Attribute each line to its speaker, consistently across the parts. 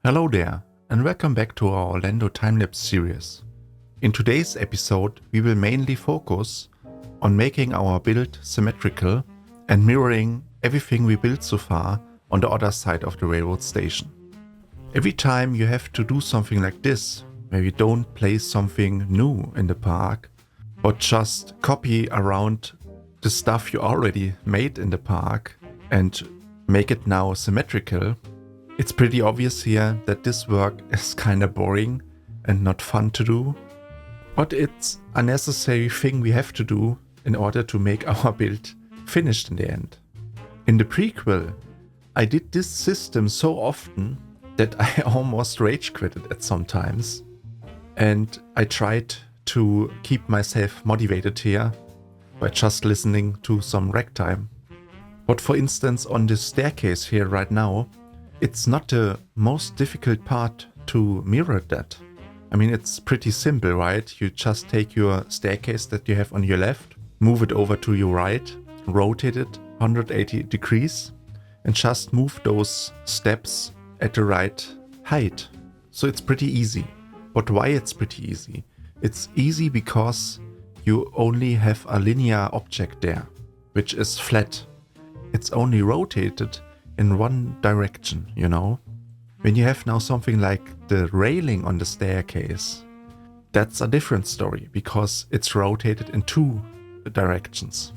Speaker 1: Hello there, and welcome back to our Orlando time-lapse series. In today's episode, we will mainly focus on making our build symmetrical and mirroring everything we built so far on the other side of the railroad station. Every time you have to do something like this, where you don't place something new in the park, but just copy around the stuff you already made in the park and make it now symmetrical, it's pretty obvious here that this work is kinda boring and not fun to do, but it's a necessary thing we have to do in order to make our build finished in the end. In the prequel, I did this system so often that I almost rage quitted at some times, and I tried to keep myself motivated here by just listening to some ragtime. But for instance, on this staircase here right now, it's not the most difficult part to mirror that. I mean, it's pretty simple, right? You just take your staircase that you have on your left, move it over to your right, rotate it 180 degrees, and just move those steps at the right height. So it's pretty easy. But why it's pretty easy? It's easy because you only have a linear object there, which is flat. It's only rotated in one direction, you know? When you have now something like the railing on the staircase, that's a different story because it's rotated in two directions.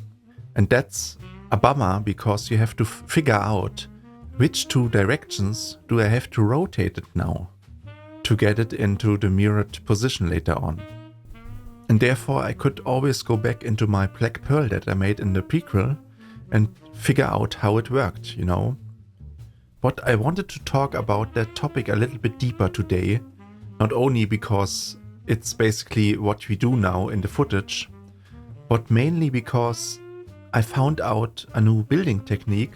Speaker 1: And that's a bummer because you have to figure out which two directions do I have to rotate it now to get it into the mirrored position later on. And therefore I could always go back into my black pearl that I made in the prequel and figure out how it worked, you know? But I wanted to talk about that topic a little bit deeper today, not only because it's basically what we do now in the footage, but mainly because I found out a new building technique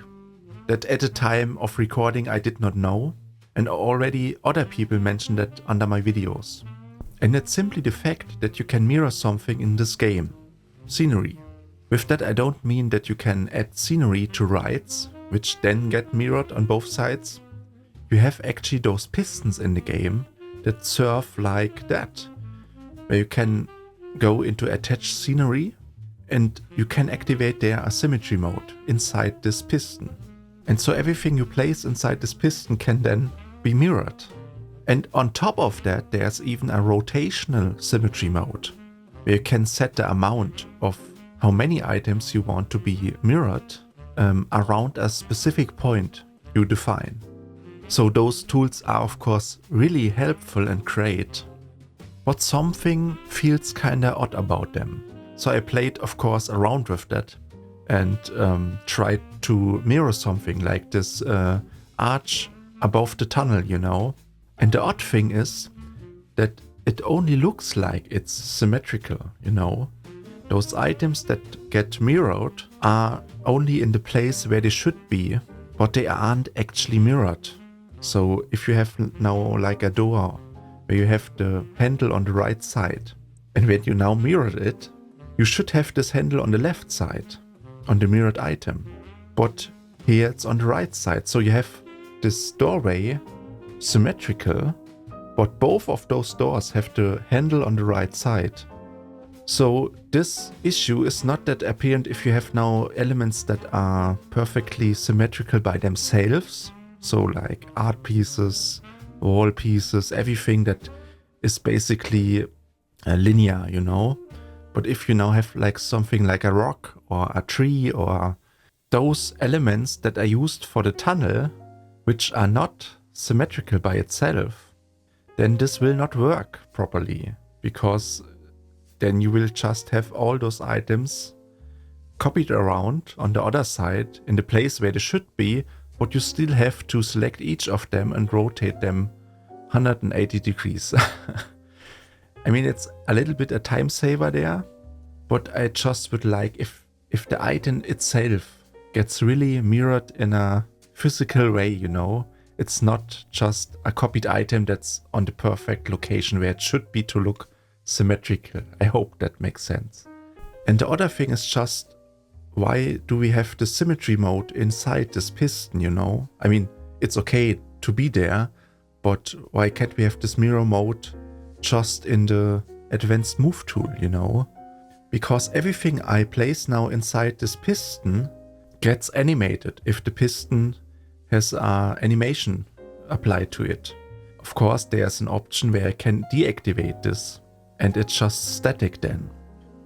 Speaker 1: that at the time of recording I did not know, and already other people mentioned that under my videos. And it's simply the fact that you can mirror something in this game, scenery. With that I don't mean that you can add scenery to rides, which then get mirrored on both sides. You have actually those pistons in the game that serve like that, where you can go into attach scenery and you can activate there a symmetry mode inside this piston. And so everything you place inside this piston can then be mirrored. And on top of that, there's even a rotational symmetry mode, where you can set the amount of how many items you want to be mirrored around a specific point you define. So those tools are of course really helpful and great, but something feels kinda odd about them. So I played of course around with that and tried to mirror something like this arch above the tunnel, you know. And the odd thing is that it only looks like it's symmetrical, you know. Those items that get mirrored are only in the place where they should be, but they aren't actually mirrored. So if you have now like a door where you have the handle on the right side, and when you now mirror it, you should have this handle on the left side, on the mirrored item. But here it's on the right side, so you have this doorway symmetrical, but both of those doors have the handle on the right side. So this issue is not that apparent if you have now elements that are perfectly symmetrical by themselves. So like art pieces, wall pieces, everything that is basically linear, you know. But if you now have like something like a rock or a tree or those elements that are used for the tunnel, which are not symmetrical by itself, then this will not work properly, because then you will just have all those items copied around on the other side in the place where they should be, but you still have to select each of them and rotate them 180 degrees. I mean, it's a little bit a time saver there, but I just would like if the item itself gets really mirrored in a physical way, you know. It's not just a copied item that's on the perfect location where it should be to look symmetrical. I hope that makes sense. And the other thing is just, why do we have the symmetry mode inside this piston, you know? I mean, it's okay to be there, but why can't we have this mirror mode just in the advanced move tool, you know? Because everything I place now inside this piston gets animated if the piston has animation applied to it. Of course, there's an option where I can deactivate this and it's just static then.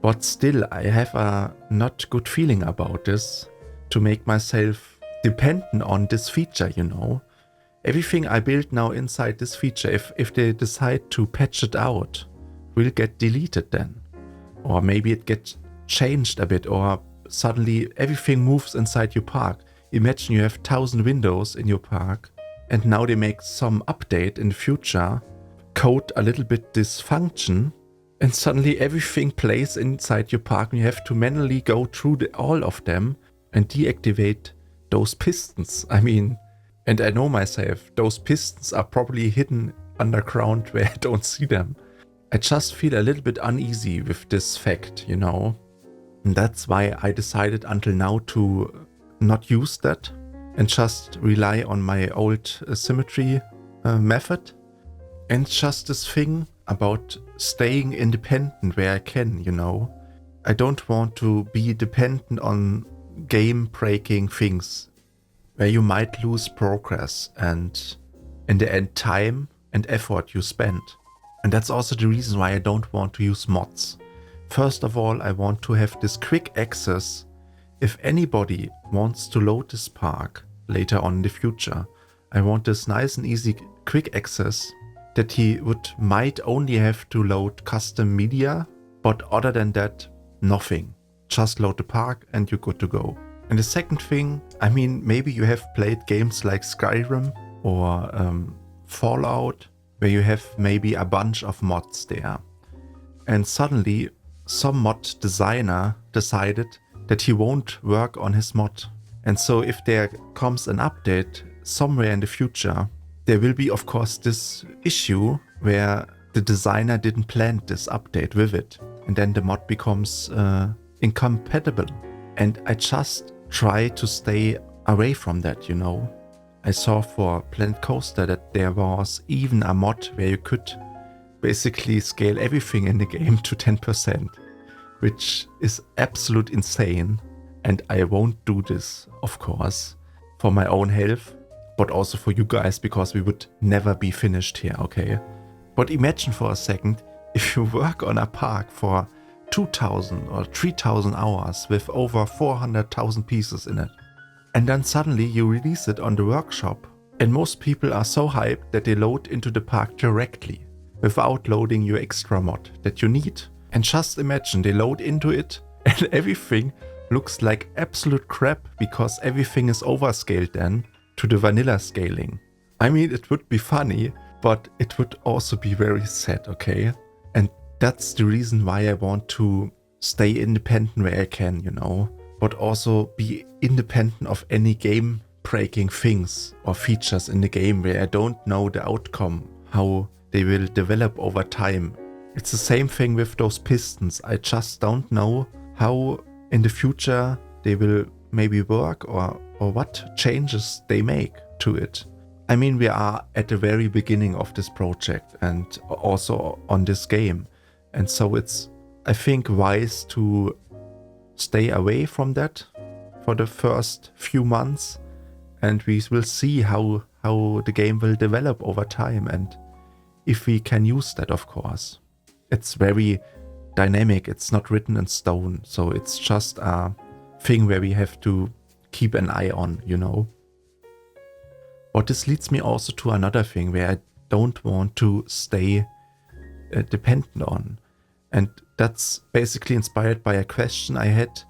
Speaker 1: But still, I have a not good feeling about this to make myself dependent on this feature, you know. Everything I build now inside this feature, if they decide to patch it out, will get deleted then. Or maybe it gets changed a bit, or suddenly everything moves inside your park. Imagine you have 1,000 windows in your park, and now they make some update in the future, code a little bit this function, and suddenly everything plays inside your park and you have to manually go through all of them and deactivate those pistons. I mean, and I know myself, those pistons are probably hidden underground where I don't see them. I just feel a little bit uneasy with this fact, you know. And that's why I decided until now to not use that and just rely on my old symmetry method. And just this thing about staying independent where I can, you know. I don't want to be dependent on game-breaking things where you might lose progress and in the end time and effort you spend. And that's also the reason why I don't want to use mods. First of all, I want to have this quick access if anybody wants to load this park later on in the future. I want this nice and easy quick access that he might only have to load custom media, but other than that, nothing. Just load the park and you're good to go. And the second thing, I mean, maybe you have played games like Skyrim or Fallout, where you have maybe a bunch of mods there. And suddenly, some mod designer decided that he won't work on his mod. And so if there comes an update somewhere in the future, there will be, of course, this issue where the designer didn't plan this update with it. And then the mod becomes incompatible. And I just try to stay away from that, you know. I saw for Planet Coaster that there was even a mod where you could basically scale everything in the game to 10%, which is absolute insane. And I won't do this, of course, for my own health, but also for you guys, because we would never be finished here, okay? But imagine for a second, if you work on a park for 2,000 or 3,000 hours with over 400,000 pieces in it, and then suddenly you release it on the workshop, and most people are so hyped that they load into the park directly, without loading your extra mod that you need. And just imagine, they load into it, and everything looks like absolute crap, because everything is overscaled then to the vanilla scaling. I mean, it would be funny, but it would also be very sad, okay? And that's the reason why I want to stay independent where I can, you know, but also be independent of any game-breaking things or features in the game where I don't know the outcome, how they will develop over time. It's the same thing with those pistons. I just don't know how in the future they will maybe work or what changes they make to it. I mean, we are at the very beginning of this project and also on this game. And so it's, I think, wise to stay away from that for the first few months. And we will see how the game will develop over time. And if we can use that, of course. It's very dynamic. It's not written in stone. So it's just a thing where we have to keep an eye on, you know. But this leads me also to another thing where I don't want to stay dependent on. And that's basically inspired by a question I had.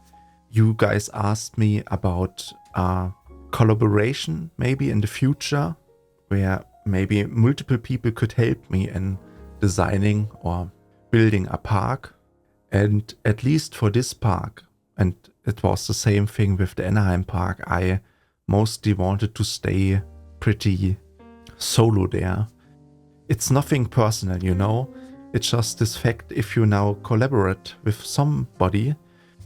Speaker 1: You guys asked me about collaboration maybe in the future, where maybe multiple people could help me in designing or building a park. And at least for this park, and it was the same thing with the Anaheim park, I mostly wanted to stay pretty solo there. It's nothing personal, you know. It's just this fact, if you now collaborate with somebody,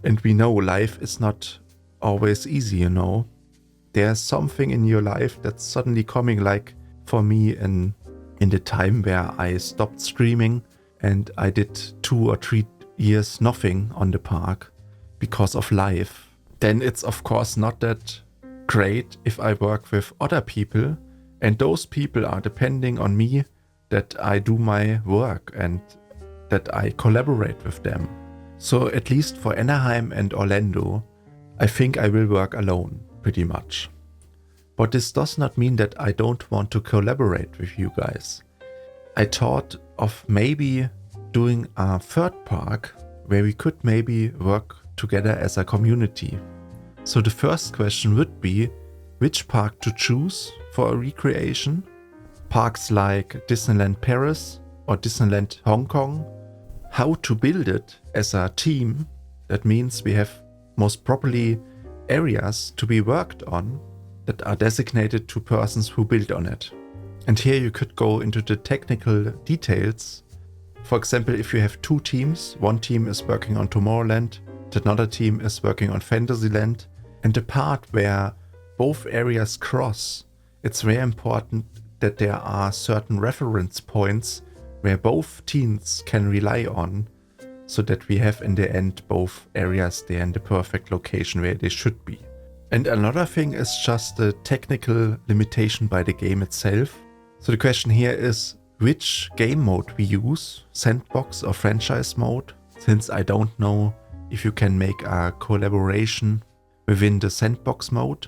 Speaker 1: and we know life is not always easy, you know. There's something in your life that's suddenly coming, like for me in in the time where I stopped streaming and I did 2 or 3 years nothing on the park because of life, then it's of course not that great if I work with other people and those people are depending on me that I do my work and that I collaborate with them. So at least for Anaheim and Orlando, I think I will work alone pretty much. But this does not mean that I don't want to collaborate with you guys. I thought of maybe doing a third park where we could maybe work together as a community. So the first question would be which park to choose for a recreation. Parks like Disneyland Paris or Disneyland Hong Kong. How to build it as a team. That means we have most probably areas to be worked on that are designated to persons who build on it. And here you could go into the technical details. For example, if you have 2 teams, one team is working on Tomorrowland, another team is working on Fantasyland, and the part where both areas cross, it's very important that there are certain reference points where both teams can rely on, so that we have in the end both areas there in the perfect location where they should be. And another thing is just the technical limitation by the game itself. So the question here is which game mode we use, sandbox or franchise mode, since I don't know if you can make a collaboration within the sandbox mode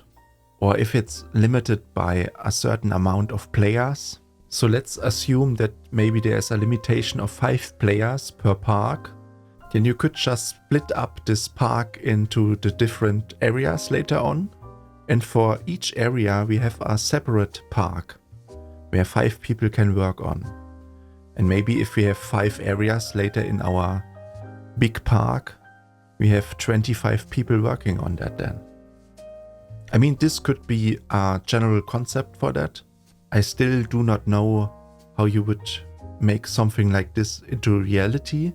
Speaker 1: or if it's limited by a certain amount of players. So let's assume that maybe there's a limitation of 5 players per park. Then you could just split up this park into the different areas later on. And for each area we have a separate park where 5 people can work on. And maybe if we have 5 areas later in our big park, we have 25 people working on that then. I mean, this could be a general concept for that. I still do not know how you would make something like this into reality.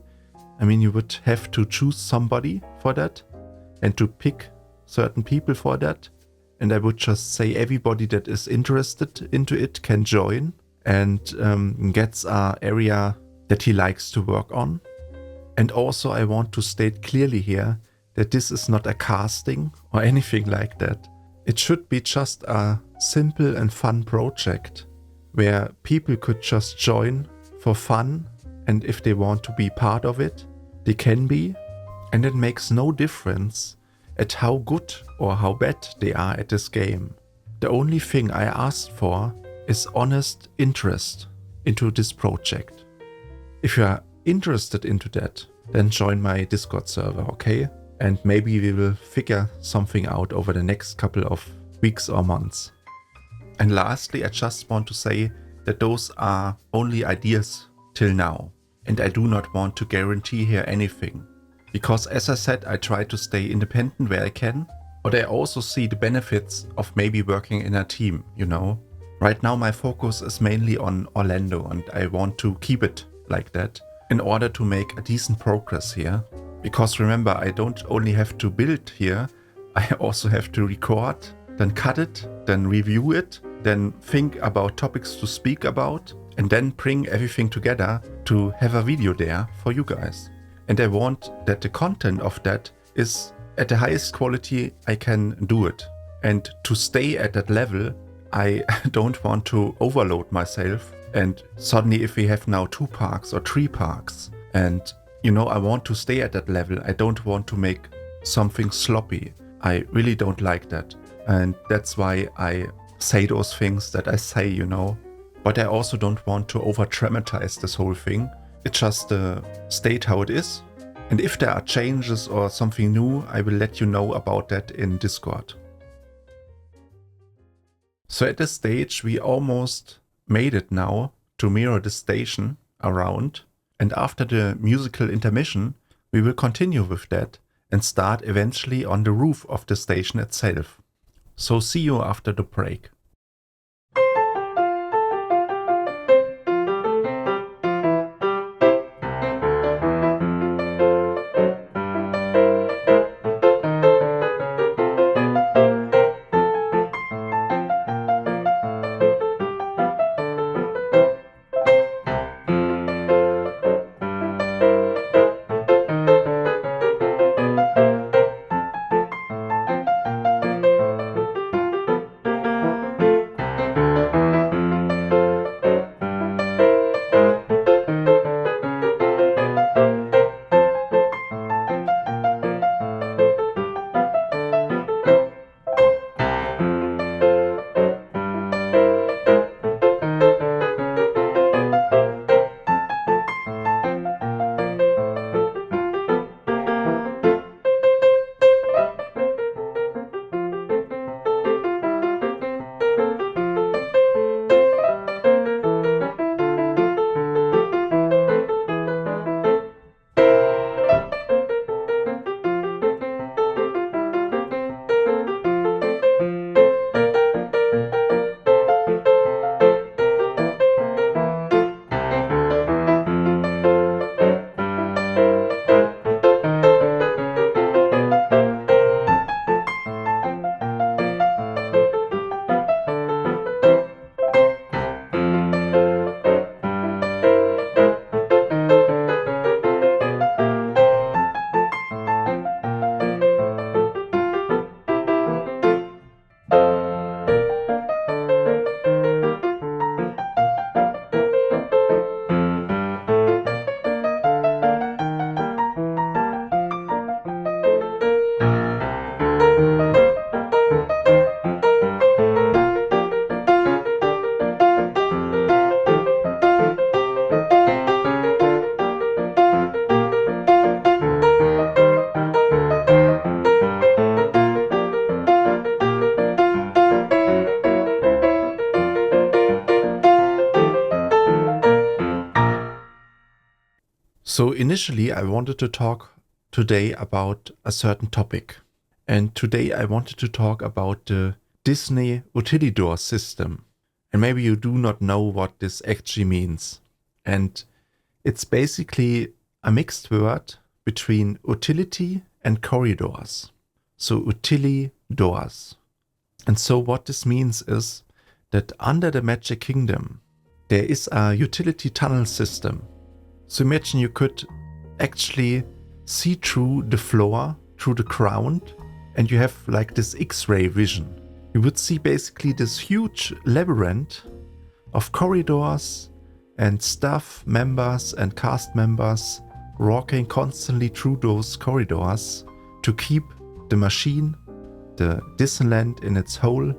Speaker 1: I mean, you would have to choose somebody for that and to pick certain people for that. And I would just say everybody that is interested into it can join and gets an area that he likes to work on. And also I want to state clearly here that this is not a casting or anything like that. It should be just a simple and fun project where people could just join for fun, and if they want to be part of it, they can be, and it makes no difference at how good or how bad they are at this game. The only thing I asked for is honest interest into this project. If you are interested into that, then join my Discord server, okay? And maybe we will figure something out over the next couple of weeks or months. And lastly, I just want to say that those are only ideas till now. And I do not want to guarantee here anything. Because as I said, I try to stay independent where I can. But I also see the benefits of maybe working in a team, you know. Right now my focus is mainly on Orlando and I want to keep it like that in order to make a decent progress here. Because remember, I don't only have to build here, I also have to record, then cut it, then review it, then think about topics to speak about, and then bring everything together to have a video there for you guys. And I want that the content of that is at the highest quality I can do it. And to stay at that level, I don't want to overload myself. And suddenly if we have now 2 parks or 3 parks, and you know, I want to stay at that level. I don't want to make something sloppy. I really don't like that. And that's why I say those things that I say, you know. But I also don't want to over-dramatize this whole thing. It's just state how it is. And if there are changes or something new, I will let you know about that in Discord. So at this stage, we almost made it now to mirror the station around. And after the musical intermission, we will continue with that and start eventually on the roof of the station itself. So see you after the break. So initially I wanted to talk today about a certain topic. And today I wanted to talk about the Disney Utilidor System. And maybe you do not know what this actually means. And it's basically a mixed word between utility and corridors. So utilidors. And so what this means is that under the Magic Kingdom, there is a utility tunnel system. So imagine you could actually see through the floor, through the ground, and you have like this X-ray vision. You would see basically this huge labyrinth of corridors and staff members and cast members walking constantly through those corridors to keep the machine, the Disneyland in its whole,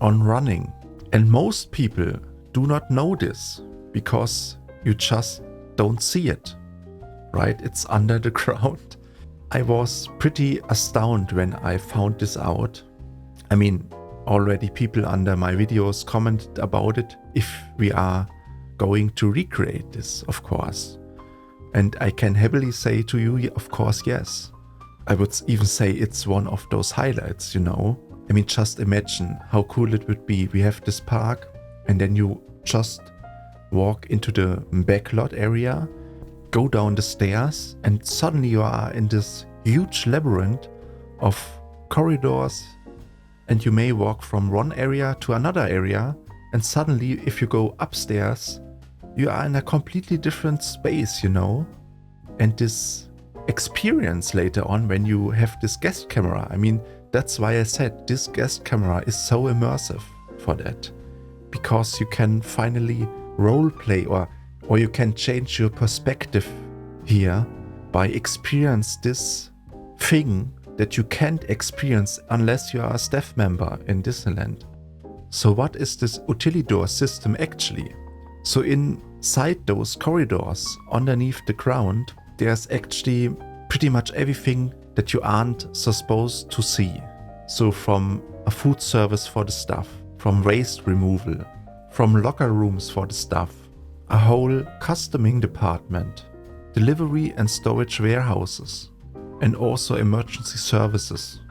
Speaker 1: on running. And most people do not know this because you just don't see it, right? It's under the ground. I was pretty astounded when I found this out. I mean, already people under my videos commented about it if we are going to recreate this, of course. And I can happily say to you, of course, yes. I would even say it's one of those highlights, you know? I mean, just imagine how cool it would be. We have this park and then you just walk into the backlot area, go down the stairs, and suddenly you are in this huge labyrinth of corridors, and you may walk from one area to another area, and suddenly if you go upstairs, you are in a completely different space, you know? And this experience later on when you have this guest camera, I mean, that's why I said this guest camera is so immersive for that, because you can finally role play or you can change your perspective here by experience this thing that you can't experience unless you are a staff member in Disneyland. So what is this Utilidor system actually? So inside those corridors underneath the ground, there's actually pretty much everything that you aren't supposed to see. So from a food service for the staff, from waste removal, from locker rooms for the staff, a whole customing department, delivery and storage warehouses, and also emergency services,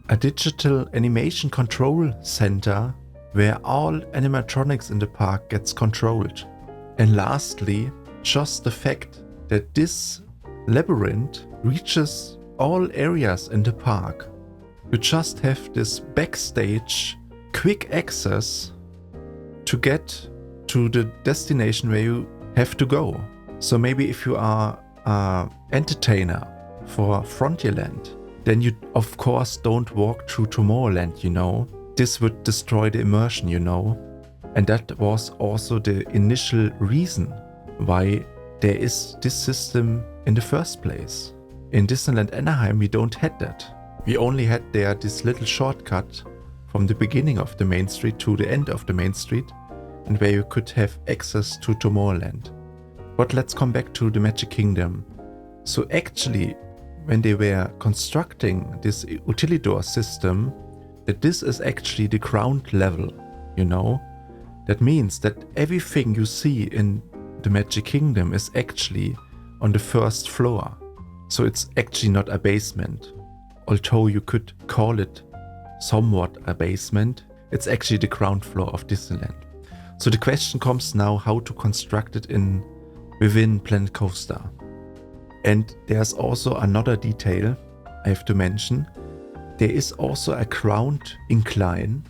Speaker 1: a digital animation control center where all animatronics in the park gets controlled. And lastly, just the fact that this labyrinth reaches all areas in the park. You just have this backstage quick access to get to the destination where you have to go. So maybe if you are an entertainer for Frontierland, then you of course don't walk through Tomorrowland, you know. This would destroy the immersion, you know. And that was also the initial reason why there is this system in the first place. In Disneyland Anaheim we don't have that. We only had there this little shortcut from the beginning of the main street to the end of the main street, and where you could have access to Tomorrowland. But let's come back to the Magic Kingdom. So actually, when they were constructing this Utilidor system, that this is actually the ground level, you know? That means that everything you see in the Magic Kingdom is actually on the first floor. So it's actually not a basement. Although you could call it somewhat a basement, it's actually the ground floor of Disneyland. So the question comes now how to construct it within Planet Coaster. And there's also another detail I have to mention. There is also a ground incline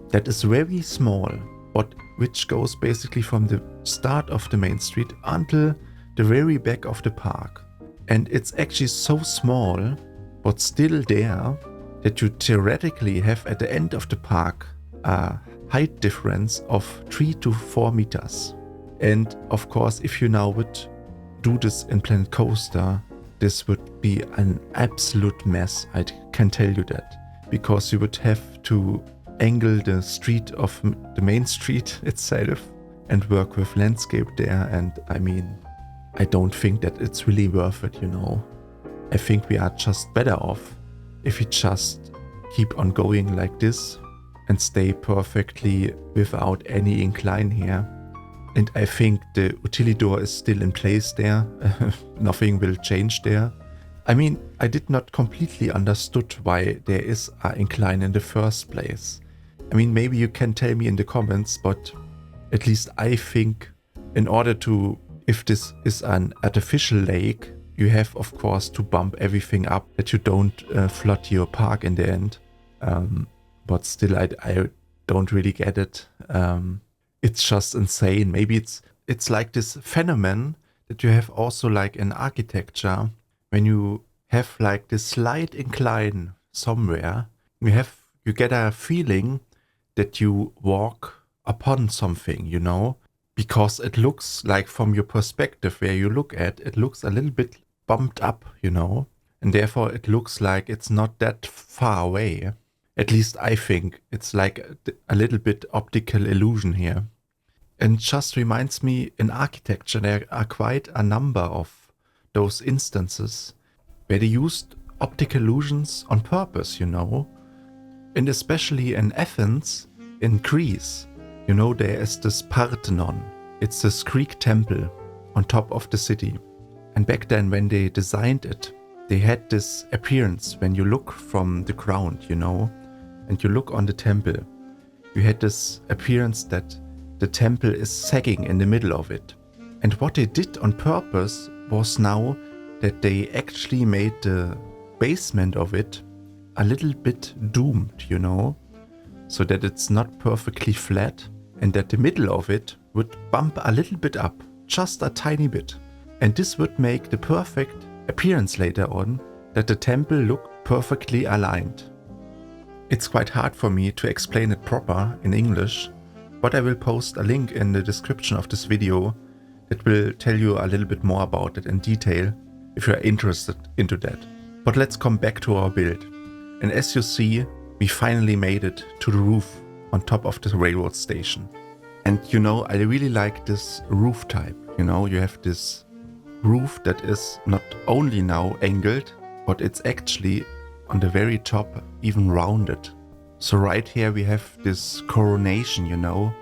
Speaker 1: that is very small, but which goes basically from the start of the main street until the very back of the park. And it's actually so small, but still there, that you theoretically have at the end of the park a height difference of 3 to 4 meters. And of course, if you now would do this in Planet Coaster, this would be an absolute mess, I can tell you that. Because you would have to angle the street of the main street itself and work with landscape there. And I mean, I don't think that it's really worth it, you know. I think we are just better off if we just keep on going like this and stay perfectly without any incline here. And I think the Utilidor is still in place there. Nothing will change there. I mean, I did not completely understood why there is an incline in the first place. I mean, maybe you can tell me in the comments, but at least I think in order to, if this is an artificial lake, you have of course to bump everything up that you don't flood your park in the end. But still I don't really get it. It's just insane. Maybe it's like this phenomenon that you have also like in architecture. When you have like this slight incline somewhere, you get a feeling that you walk upon something, you know, because it looks like from your perspective where you look at, it looks a little bit bumped up, you know, and therefore it looks like it's not that far away. At least I think it's like a little bit optical illusion here. And just reminds me, in architecture there are quite a number of those instances where they used optical illusions on purpose, you know. And especially in Athens, in Greece, you know, there is this Parthenon. It's this Greek temple on top of the city. And back then when they designed it, they had this appearance when you look from the ground, you know, and you look on the temple. You had this appearance that the temple is sagging in the middle of it. And what they did on purpose was now that they actually made the basement of it a little bit doomed, you know, so that it's not perfectly flat and that the middle of it would bump a little bit up, just a tiny bit. And this would make the perfect appearance later on that the temple looked perfectly aligned. It's quite hard for me to explain it proper in English, but I will post a link in the description of this video that will tell you a little bit more about it in detail if you are interested into that. But let's come back to our build. And as you see, we finally made it to the roof on top of the railroad station. And you know, I really like this roof type. You know, you have this roof that is not only now angled, but it's actually on the very top even rounded. So right here we have this coronation, you know.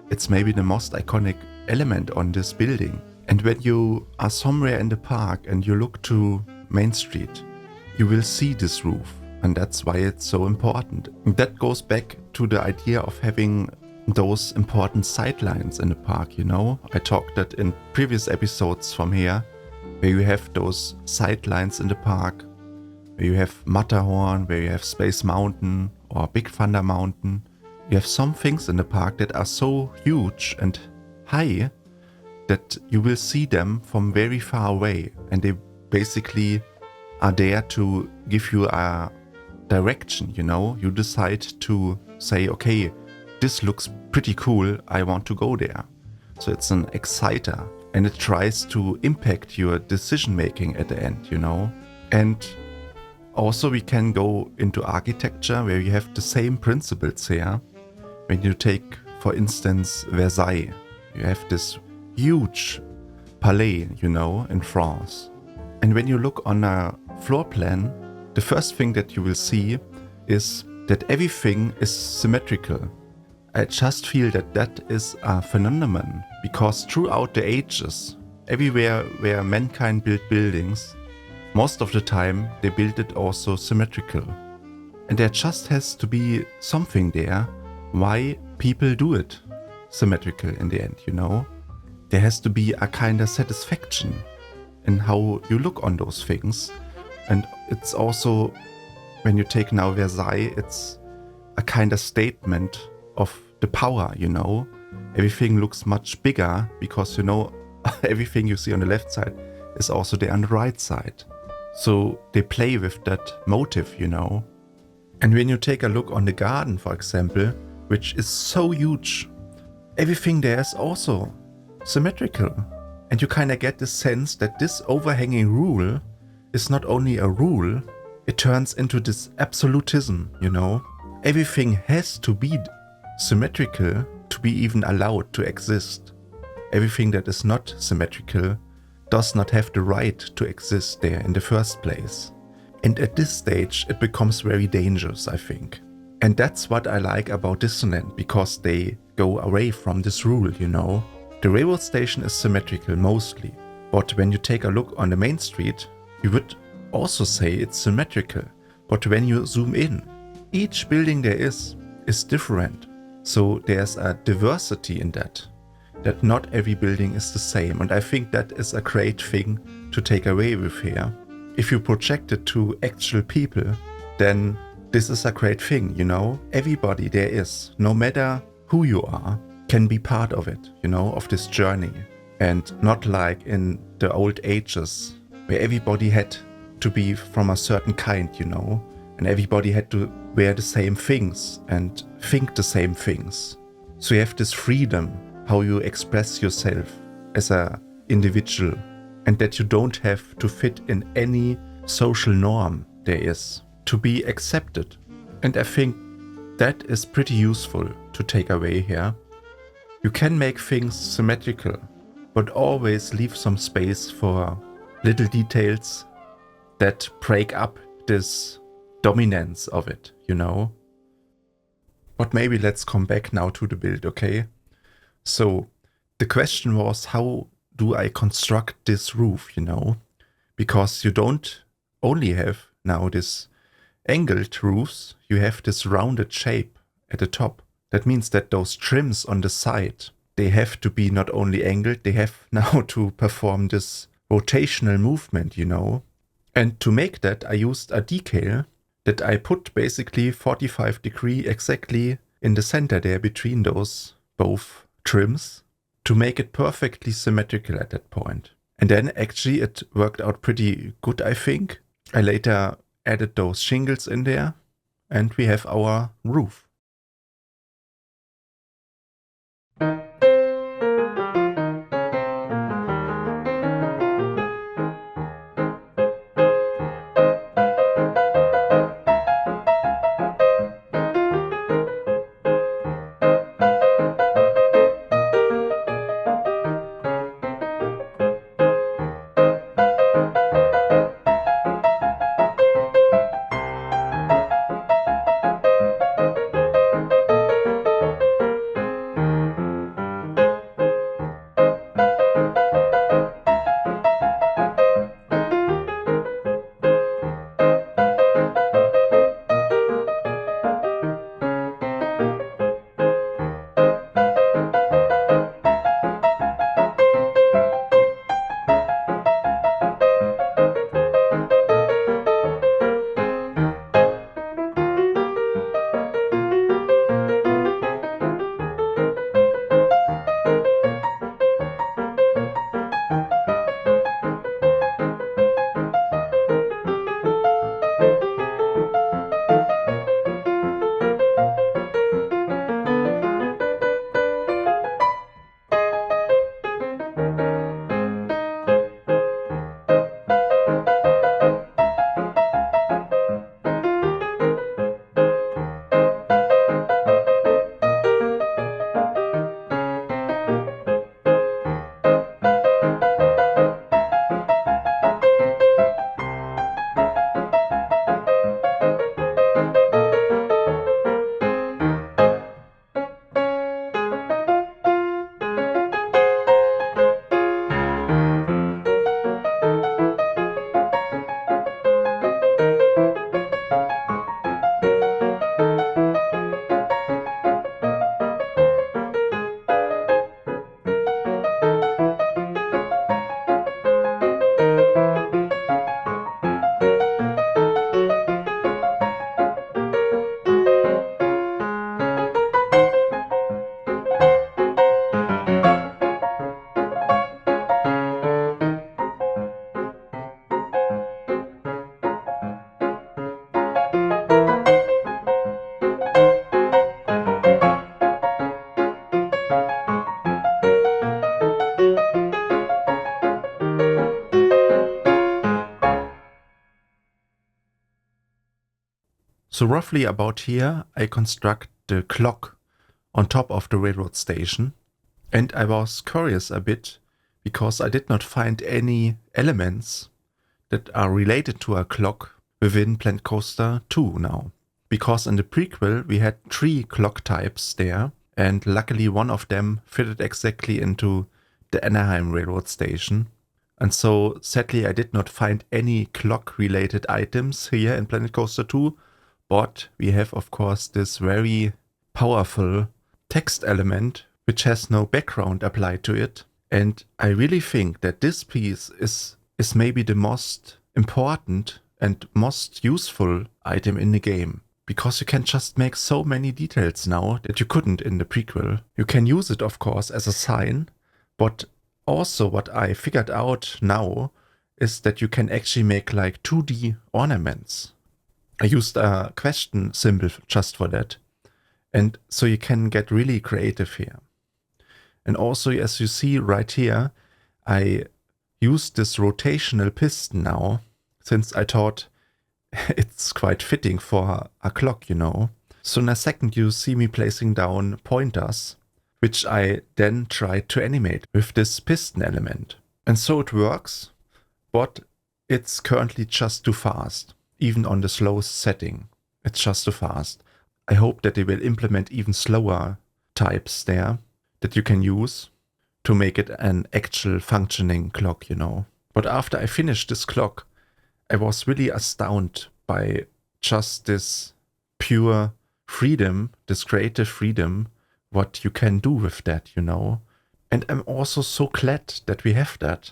Speaker 1: It's maybe the most iconic element on this building. And when you are somewhere in the park and you look to Main Street, you will see this roof. And that's why it's so important. And that goes back to the idea of having those important sightlines in the park, you know. I talked that in previous episodes from here, where you have those sightlines in the park, where you have Matterhorn, where you have Space Mountain or Big Thunder Mountain. You have some things in the park that are so huge and high that you will see them from very far away, and they basically are there to give you a direction, you know. You decide to say, okay, this looks pretty cool, I want to go there. So it's an exciter, and it tries to impact your decision making at the end, you know. And also we can go into architecture where you have the same principles here. When you take, for instance, Versailles, you have this huge palais, you know, in France. And when you look on a floor plan, the first thing that you will see is that everything is symmetrical. I just feel that that is a phenomenon, because throughout the ages, everywhere where mankind built buildings, most of the time they built it also symmetrical. And there just has to be something there why people do it symmetrical in the end, you know. There has to be a kind of satisfaction in how you look on those things. And it's also, when you take now Versailles, it's a kind of statement of the power, you know. Everything looks much bigger because, you know, everything you see on the left side is also there on the right side. So they play with that motive, you know. And when you take a look on the garden, for example, which is so huge, everything there is also symmetrical. And you kind of get the sense that this overhanging rule is not only a rule, it turns into this absolutism, you know. Everything has to be symmetrical to be even allowed to exist. Everything that is not symmetrical does not have the right to exist there in the first place. And at this stage it becomes very dangerous, I think. And that's what I like about Dissonant, because they go away from this rule, you know. The railroad station is symmetrical mostly, but when you take a look on the main street, you would also say it's symmetrical. But when you zoom in, each building there is different. So there's a diversity in that not every building is the same. And I think that is a great thing to take away with here. If you project it to actual people, then this is a great thing, you know. Everybody there is, no matter who you are, can be part of it, you know, of this journey. And not like in the old ages where everybody had to be from a certain kind, you know, and everybody had to wear the same things and think the same things. So you have this freedom, how you express yourself as an individual, and that you don't have to fit in any social norm there is to be accepted. And I think that is pretty useful to take away here. You can make things symmetrical, but always leave some space for little details that break up this dominance of it, you know. But maybe let's come back now to the build, okay? So the question was, how do I construct this roof, you know? Because you don't only have now this angled roofs, you have this rounded shape at the top. That means that those trims on the side, they have to be not only angled, they have now to perform this rotational movement, you know. And to make that, I used a decal that I put basically 45 degrees exactly in the center there between those both trims to make it perfectly symmetrical at that point. And then actually it worked out pretty good, I think. I later added those shingles in there and we have our roof. So roughly about here, I construct the clock on top of the railroad station. And I was curious a bit because I did not find any elements that are related to a clock within Planet Coaster 2 now. Because in the prequel, we had 3 clock types there. And luckily one of them fitted exactly into the Anaheim railroad station. And so sadly I did not find any clock related items here in Planet Coaster 2, but we have of course this very powerful text element which has no background applied to it. And I really think that this piece is maybe the most important and most useful item in the game, because you can just make so many details now that you couldn't in the prequel. You can use it of course as a sign, but also what I figured out now is that you can actually make like 2D ornaments. I used a question symbol just for that. And so you can get really creative here. And also, as you see right here, I used this rotational piston now, since I thought it's quite fitting for a clock, you know. So in a second you see me placing down pointers, which I then tried to animate with this piston element. And so it works, but it's currently just too fast. Even on the slowest setting, it's just too fast. I hope that they will implement even slower types there that you can use to make it an actual functioning clock, you know. But after I finished this clock, I was really astounded by just this pure freedom, this creative freedom, what you can do with that, you know. And I'm also so glad that we have that,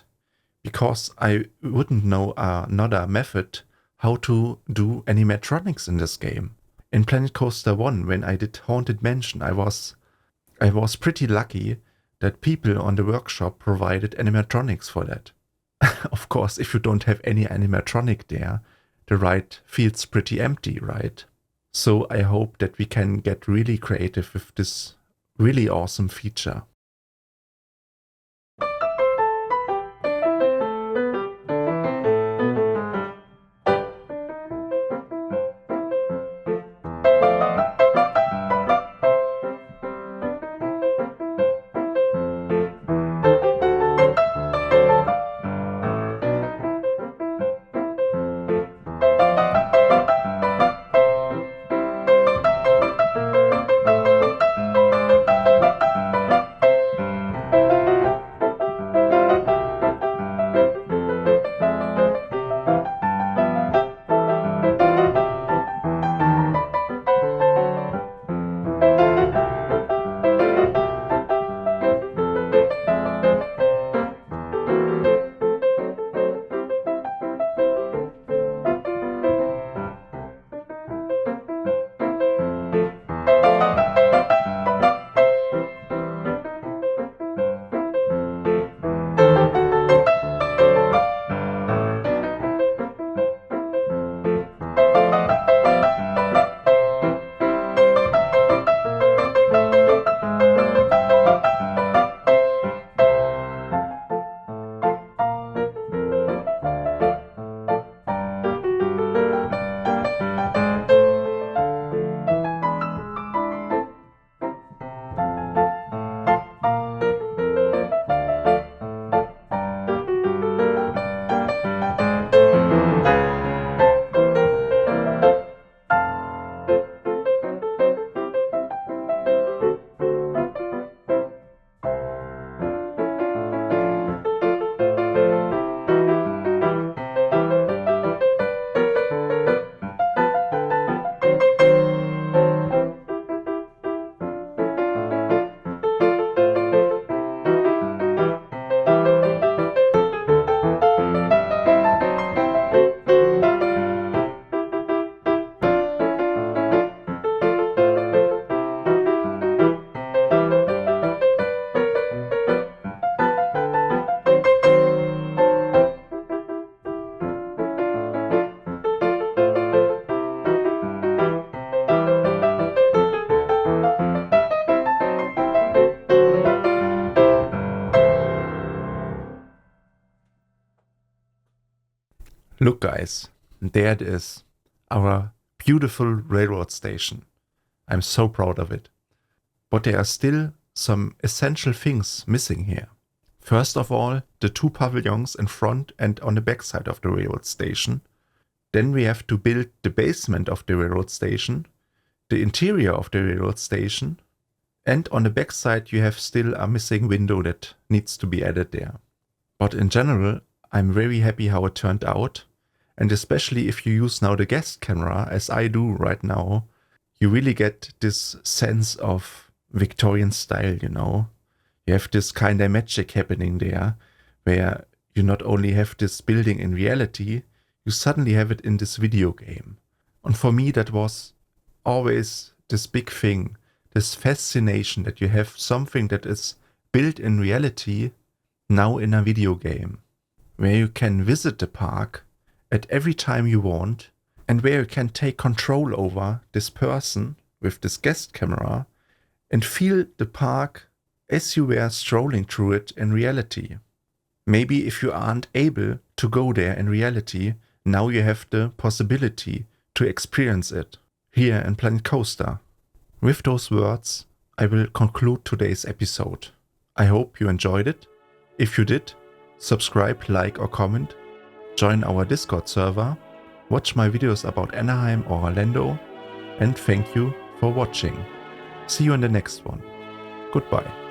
Speaker 1: because I wouldn't know another method how to do animatronics in this game. In Planet Coaster 1, when I did Haunted Mansion, I was pretty lucky that people on the workshop provided animatronics for that. Of course, if you don't have any animatronic there, the ride feels pretty empty, right? So I hope that we can get really creative with this really awesome feature. Look guys, there it is, our beautiful railroad station. I'm so proud of it. But there are still some essential things missing here. First of all, the two pavilions in front and on the back side of the railroad station. Then we have to build the basement of the railroad station, the interior of the railroad station, And on the back side, you have still a missing window that needs to be added there. But in general, I'm very happy how it turned out. And especially if you use now the guest camera, as I do right now, you really get this sense of Victorian style, you know. You have this kind of magic happening there, where you not only have this building in reality, you suddenly have it in this video game. And for me, that was always this big thing, this fascination that you have something that is built in reality now in a video game, where you can visit the park at every time you want, and where you can take control over this person with this guest camera and feel the park as you were strolling through it in reality. Maybe if you aren't able to go there in reality, now you have the possibility to experience it here in Planet Coaster. With those words, I will conclude today's episode. I hope you enjoyed it. If you did, subscribe, like or comment, join our Discord server, watch my videos about Anaheim or Orlando, and thank you for watching. See you in the next one. Goodbye.